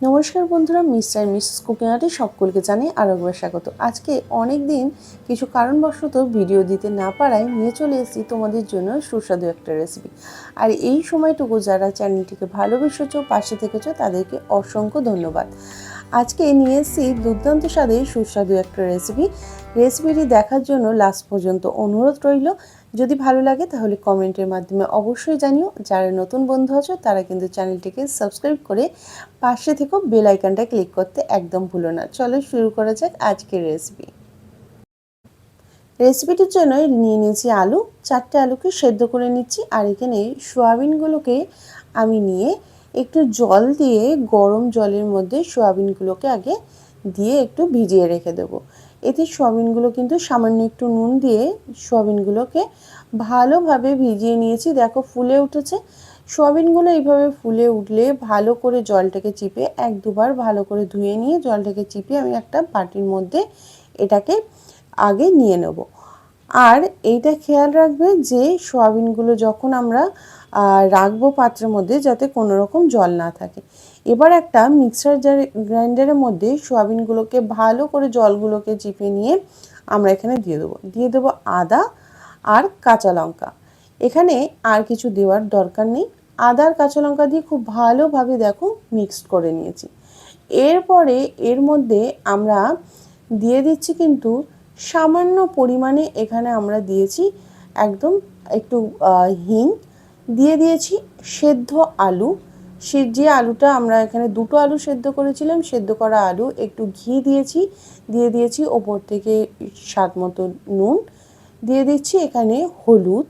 নমস্কার বন্ধুরা, mister Mrs cooking আর্টে সকলকে জানাই আরও একবার স্বাগত। আজকে অনেক দিন কিছু কারণবশত ভিডিও দিতে না পারায় নিয়ে চলে এসেছি তোমাদের জন্য সুস্বাদু একটা রেসিপি। আর এই সময়টুকু যারা চ্যানেলটিকে ভালোবেসেছো, পাশে থেকেছো, তাদেরকে অসংখ্য ধন্যবাদ। আজকে নিয়ে এসেছি দুর্দান্ত স্বাদে সুস্বাদু একটা রেসিপিটি দেখার জন্য লাস্ট পর্যন্ত অনুরোধ রইল। যদি ভালো লাগে তাহলে কমেন্টের মাধ্যমে অবশ্যই জানিও। যারা নতুন বন্ধু আছো তারা কিন্তু চ্যানেলটিকে সাবস্ক্রাইব করে পাশে থেকেও বেল আইকনটা ক্লিক করতে একদম ভুলো না। চলো শুরু করা যাক আজকের রেসিপিটির জন্য নিয়ে নিয়েছি আলু। 4টে আলুকে সেদ্ধ করে নিচ্ছি। আর এখানে সোয়াবিনগুলোকে আমি নিয়ে একটু জল দিয়ে, গরম জলের মধ্যে সোয়াবিনগুলোকে আগে দিয়ে একটু ভিজিয়ে রেখে দেবো। এতে সোয়াবিনগুলো কিন্তু সামান্য একটু নুন দিয়ে সোয়াবিনগুলোকে ভালোভাবে ভিজিয়ে নিয়েছি। দেখো ফুলে উঠেছে। সোয়াবিনগুলো এইভাবে ফুলে উঠলে ভালো করে জলটাকে চিপে এক দুবার ভালো করে ধুয়ে নিয়ে জলটাকে চিপে আমি একটা বাটির মধ্যে এটাকে আগে নিয়ে নেব। আর এইটা খেয়াল রাখবে যে সোয়াবিনগুলো যখন আমরা রাখবো পাত্রের মধ্যে যাতে কোনো রকম জল না থাকে। এবার একটা মিক্সার গ্রাইন্ডারের মধ্যে সোয়াবিনগুলোকে ভালো করে জলগুলোকে চিপে নিয়ে আমরা এখানে দিয়ে দেবো আদা আর কাঁচা লঙ্কা। এখানে আর কিছু দেওয়ার দরকার নেই। আদা আর কাঁচা লঙ্কা দিয়ে খুব ভালোভাবে দেখো মিক্সড করে নিয়েছি। এরপরে এর মধ্যে আমরা দিয়ে দিচ্ছি কিন্তু সামান্য পরিমাণে এখানে আমরা দিয়েছি একদম একটু হিং, দিয়ে দিয়েছি সেদ্ধ আলু। যে আলুটা আমরা এখানে 2টো আলু সেদ্ধ করেছিলাম, সেদ্ধ করা আলু, একটু ঘি দিয়ে দিয়েছি ওপর থেকে স্বাদ মতো নুন, দিয়ে দিচ্ছি এখানে হলুদ,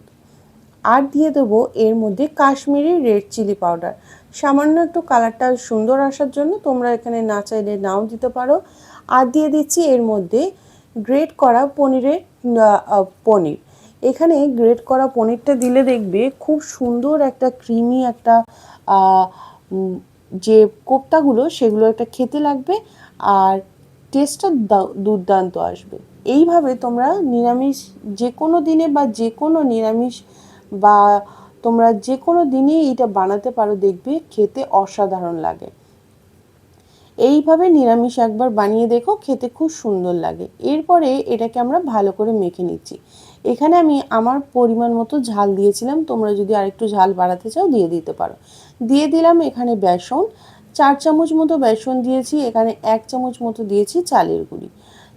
আর দিয়ে দেবো এর মধ্যে কাশ্মীরি রেড চিলি পাউডার। সামান্য একটু কালারটা সুন্দর আসার জন্য, তোমরা এখানে না চাইলে নাও দিতে পারো। আর দিয়ে দিচ্ছি এর মধ্যে গ্রেট করা পনির। এখানে গ্রেট করা পনিরটা দিলে দেখবে খুব সুন্দর একটা ক্রিমি একটা যে কোপ্তাগুলো সেগুলো একটা খেতে লাগবে আর টেস্টটা দুর্দান্ত আসবে। এইভাবে তোমরা নিরামিষ যে কোনো দিনে বা যে কোনো নিরামিষ বা তোমরা যে কোনো দিনই এটা বানাতে পারো, দেখবে খেতে অসাধারণ লাগে। এইভাবে নিরামিষ একবার বানিয়ে দেখো, খেতে খুব সুন্দর লাগে। এরপরে এটাকে আমরা ভালো করে মেখে নিচ্ছি। এখানে আমি আমার পরিমাণ মতো ঝাল দিয়েছিলাম, তোমরা যদি আরেকটু ঝাল বাড়াতে চাও দিয়ে দিতে পারো। দিয়ে দিলাম এখানে বেসন, 4 চামচ মতো বেসন দিয়েছি। এখানে 1 চামচ মতো দিয়েছি চালের গুঁড়ি।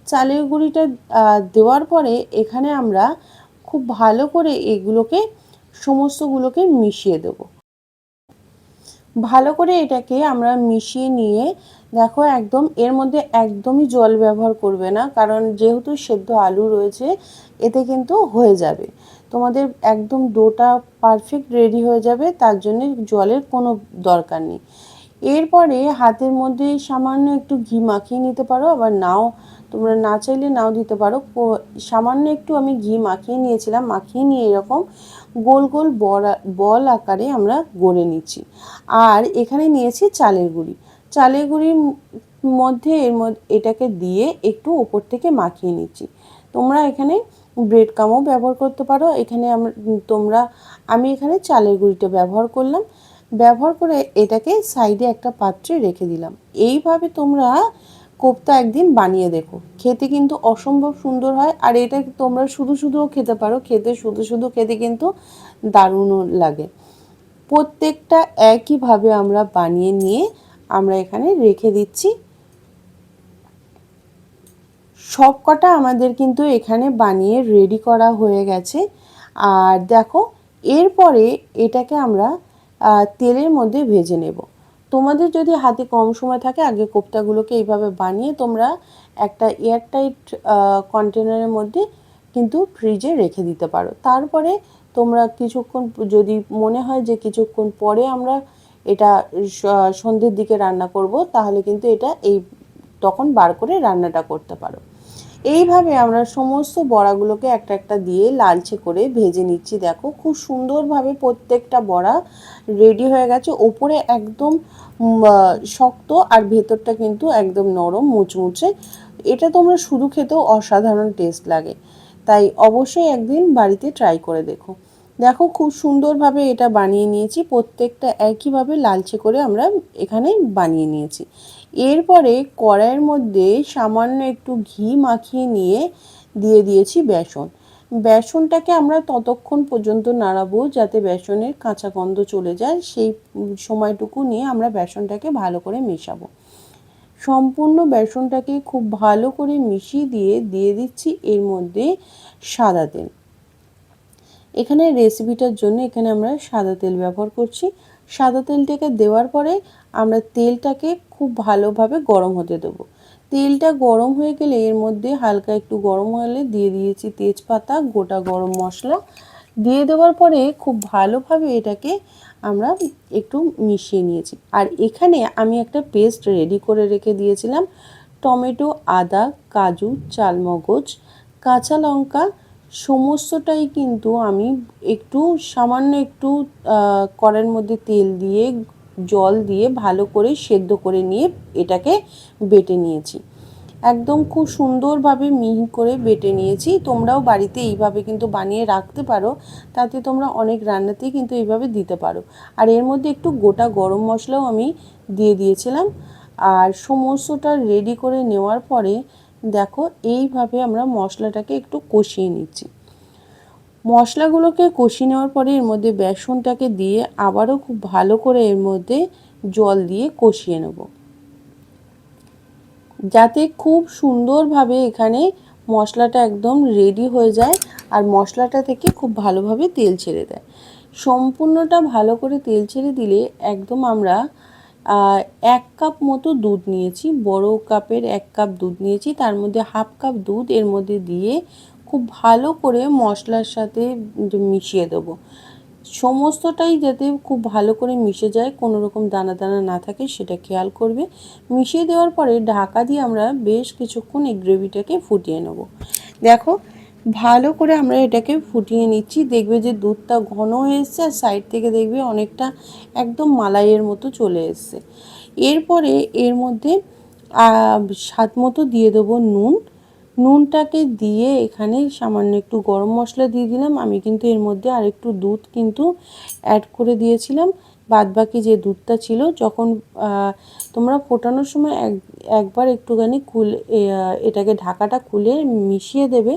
চালের গুঁড়িটা দেওয়ার পরে এখানে আমরা খুব ভালো করে এগুলোকে সমস্তগুলোকে মিশিয়ে দেবো। ভালো করে এটাকে আমরা মিশিয়ে নিয়ে দেখো একদম এর মধ্যে একদমই জল ব্যবহার করবে না, কারণ যেহেতু সেদ্ধ আলু রয়েছে এতে কিন্তু হয়ে যাবে। তোমাদের একদম ডোটা পারফেক্ট রেডি হয়ে যাবে, তার জন্য জলের কোনো দরকার নেই। এরপরে হাতের মধ্যে সামান্য একটু ঘি মাখিয়ে নিতে পারো, আবার নাও, তোমরা না চাইলে নাও দিতে পারো। সামান্য একটু আমি ঘি মাখিয়ে নিয়েছিলাম। মাখিয়ে নিয়ে এরকম গোল গোল বল আকারে আমরা গড়ে নিচ্ছি। আর এখানে নিয়েছি চালের গুঁড়ি। চালের গুঁড়ির মধ্যে এটাকে দিয়ে একটু ওপর থেকে মাখিয়ে নিচ্ছি। তোমরা এখানে ব্রেড কামও ব্যবহার করতে পারো। এখানে আমি এখানে চালের গুঁড়িটা ব্যবহার করলাম। ব্যবহার করে এটাকে সাইডে একটা পাত্রে রেখে দিলাম। এইভাবে তোমরা কোপ্তা একদিন বানিয়ে দেখো, খেতে কিন্তু অসম্ভব সুন্দর হয়। আর এটা তোমরা শুধুও খেতে পারো, শুধু খেতে কিন্তু দারুণও লাগে। প্রত্যেকটা একইভাবে আমরা বানিয়ে নিয়ে আমরা এখানে রেখে দিচ্ছি। সব কটা আমাদের কিন্তু এখানে বানিয়ে রেডি করা হয়ে গেছে। আর দেখো এরপরে এটাকে আমরা তেলের মধ্যে ভেজে নেব। তোমাদের যদি হাতে কম সময় থাকে আগে কোপ্তাগুলোকে এইভাবে বানিয়ে তোমরা একটা এয়ারটাইট কন্টেনারের মধ্যে কিন্তু ফ্রিজে রেখে দিতে পারো। তারপরে তোমরা কিছুক্ষণ, যদি মনে হয় যে কিছুক্ষণ পরে আমরা এটা সন্ধ্যের দিকে রান্না করব, তাহলে কিন্তু এটা তখন বার করে রান্নাটা করতে পারো। এইভাবে আমরা সমস্ত বড়াগুলোকে একটা একটা দিয়ে লালচে করে ভেজে নিচ্ছি। দেখো খুব সুন্দরভাবে প্রত্যেকটা বড়া রেডি হয়ে গেছে। ওপরে একদম শক্ত আর ভেতরটা কিন্তু একদম নরম মুচমুচে। এটা তোমরা শুধু খেতেও অসাধারণ টেস্ট লাগে। তাই অবশ্যই একদিন বাড়িতে ট্রাই করে দেখো। দেখো খুব সুন্দরভাবে এটা বানিয়ে নিয়েছি, প্রত্যেকটা একইভাবে লালচে করে আমরা এখানে বানিয়ে নিয়েছি। এরপরে কড়াইয়ের মধ্যে সামান্য একটু ঘি মাখিয়ে নিয়ে দিয়ে দিয়েছি বেসন। বেসনটাকে আমরা ততক্ষণ পর্যন্ত নাড়াবো যাতে বেসনের কাঁচা গন্ধ চলে যায়, সেই সময়টুকু নিয়ে আমরা বেসনটাকে ভালো করে মেশাবো। সম্পূর্ণ বেসনটাকে খুব ভালো করে মিশিয়ে দিয়ে দিচ্ছি এর মধ্যে সাদা তেল। এখানে রেসিপিটার জন্য এখানে আমরা সাদা তেল ব্যবহার করছি। সাদা তেলটাকে দেওয়ার পরে আমরা তেলটাকে খুব ভালোভাবে গরম হতে দেবো। তেলটা গরম হয়ে গেলে এর মধ্যে হালকা একটু গরম হলে দিয়ে দিয়েছি তেজপাতা, গোটা গরম মশলা দিয়ে দেওয়ার পরে খুব ভালোভাবে এটাকে আমরা একটু মিশিয়ে নিয়েছি। আর এখানে আমি একটা পেস্ট রেডি করে রেখে দিয়েছিলাম। টমেটো, আদা, কাজু, চালমগজ, কাঁচা লঙ্কা সমস্তটাই কিন্তু আমি একটু সামান্য একটু কড়াইয়ের মধ্যে তেল দিয়ে জল দিয়ে ভালো করে সেদ্ধ করে নিয়ে এটাকে বেটে নিয়েছি। একদম খুব সুন্দরভাবে মিহি করে বেটে নিয়েছি। তোমরাও বাড়িতে এইভাবে কিন্তু বানিয়ে রাখতে পারো, তাতে তোমরা অনেক রান্নাতেই কিন্তু এইভাবে দিতে পারো। আর এর মধ্যে একটু গোটা গরম মশলাও আমি দিয়ে দিয়েছিলাম। আর সমস্তটা রেডি করে নেওয়ার পরে দেখো এইভাবে আমরা মশলাটাকে একটু কষিয়ে নিচ্ছি। মশলাগুলোকে কষিয়ে নেওয়ার পরে এর মধ্যে বেসনটাকে দিয়ে আবারও খুব ভালো করে এর মধ্যে জল দিয়ে কষিয়ে নেব, যাতে খুব সুন্দরভাবে এখানে মশলাটা একদম রেডি হয়ে যায় আর মশলাটা থেকে খুব ভালোভাবে তেল ছেড়ে দেয়। সম্পূর্ণটা ভালো করে তেল ছেড়ে দিলে একদম আমরা 1 কাপ মতো দুধ নিয়েছি, বড় কাপের 1 কাপ দুধ নিয়েছি, তার মধ্যে হাফ কাপ দুধ এর মধ্যে দিয়ে খুব ভালো করে মশলার সাথে মিশিয়ে দেবো। সমস্তটাই যাতে খুব ভালো করে মিশে যায়, কোনো রকম দানা দানা না থাকে সেটা খেয়াল করবে। মিশিয়ে দেওয়ার পরে ঢাকা দিয়ে আমরা বেশ কিছুক্ষণ এই গ্রেভিটাকে ফুটিয়ে নেব। দেখো ভালো করে আমরা এটাকে ফুটিয়ে নিচ্ছি, দেখবে যে দুধটা ঘন হয়ে এসছে আর সাইড থেকে দেখবে অনেকটা একদম মালাইয়ের মতো চলে এসছে। এরপরে এর মধ্যে স্বাদ মতো দিয়ে দেবো নুন। নুনটাকে দিয়ে এখানে সামান্য একটু গরম মশলা দিয়ে দিলাম। আমি কিন্তু এর মধ্যে আরেকটু দুধ কিন্তু অ্যাড করে দিয়েছিলাম, বাদবাকি যে দুধটা ছিল যখন তোমরা ফোটানোর সময় একবার একটুখানি এটাকে ঢাকাটা খুলে মিশিয়ে দেবে,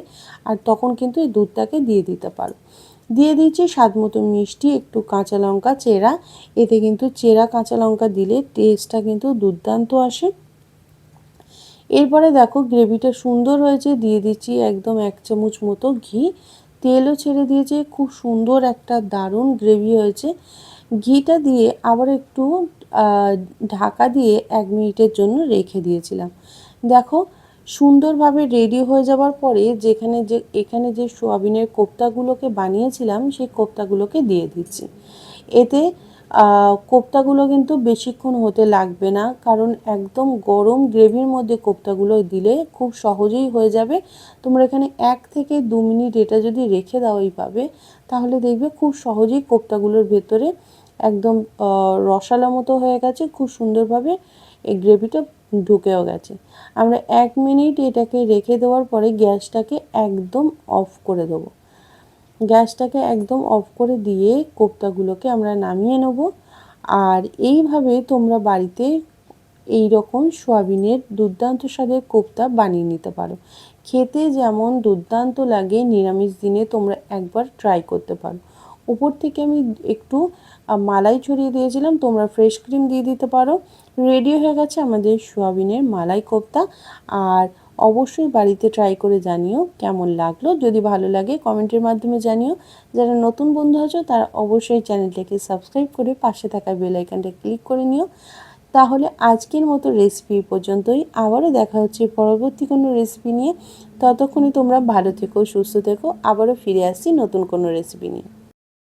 আর তখন কিন্তু এই দুধটাকে দিয়ে দিতে পারো। দিয়ে দিচ্ছি স্বাদ মতো মিষ্টি, একটু কাঁচা লঙ্কা চেরা। এতে কিন্তু চেরা কাঁচা লঙ্কা দিলে টেস্টটা কিন্তু দুর্দান্ত আসে। এরপরে দেখো গ্রেভিটা সুন্দর হয়েছে, দিয়ে দিচ্ছি একদম 1 চামচ মতো ঘি। তেলও ছেড়ে দিয়েছে, খুব সুন্দর একটা দারুণ গ্রেভি হয়েছে। ঘিটা দিয়ে আবার একটু ঢাকা দিয়ে 1 মিনিটের জন্য রেখে দিয়েছিলাম। দেখো সুন্দরভাবে রেডি হয়ে যাওয়ার পরে এখানে যে সোয়াবিনের কোপ্তাগুলোকে বানিয়েছিলাম সেই কোপ্তাগুলোকে দিয়ে দিচ্ছি। এতে কোপ্তাগুলো কিন্তু বেশিক্ষণ হতে লাগবে না, কারণ একদম গরম গ্রেভির মধ্যে কোপ্তাগুলো দিলে খুব সহজেই হয়ে যাবে। তোমরা এখানে 1 থেকে 2 মিনিট এটা যদি রেখে দাও এইভাবে, তাহলে দেখবে খুব সহজেই কোপ্তাগুলোর ভেতরে একদম রসালো মতো হয়ে গেছে, খুব সুন্দরভাবে এই গ্রেভিটা ঢুকেও গেছে। আমরা 1 মিনিট এটাকে রেখে দেওয়ার পরে গ্যাসটাকে একদম অফ করে দেবো। গ্যাসটাকে একদম অফ করে দিয়ে কোপ্তাগুলোকে আমরা নামিয়ে নেব। আর এইভাবে তোমরা বাড়িতে এই রকম সোয়াবিনের দুর্দান্ত স্বাদের কোপ্তা বানিয়ে নিতে পারো। খেতে যেমন দুর্দান্ত লাগে, নিরামিষ দিনে তোমরা একবার ট্রাই করতে পারো। উপর থেকে আমি একটু মালাই ছড়িয়ে দিয়েছিলাম, তোমরা ফ্রেশ ক্রিম দিয়ে দিতে পারো। রেডি হয়ে গেছে আমাদের সোয়াবিনের মালাই কোপ্তা। আর অবশ্যই বাড়িতে ট্রাই করে জানিও কেমন লাগলো। যদি ভালো লাগে কমেন্টের মাধ্যমে জানিও। যারা নতুন বন্ধু আছো তারা অবশ্যই চ্যানেলটাকে সাবস্ক্রাইব করে পাশে থাকা বেল আইকনটা ক্লিক করে নিও। তাহলে আজকের মতো রেসিপি পর্যন্তই, আবারও দেখা হচ্ছে পরবর্তী কোনো রেসিপি নিয়ে। ততক্ষণে তোমরা ভালো থেকো, সুস্থ থেকো, আবারও ফিরে আসছি নতুন কোনো রেসিপি নিয়ে।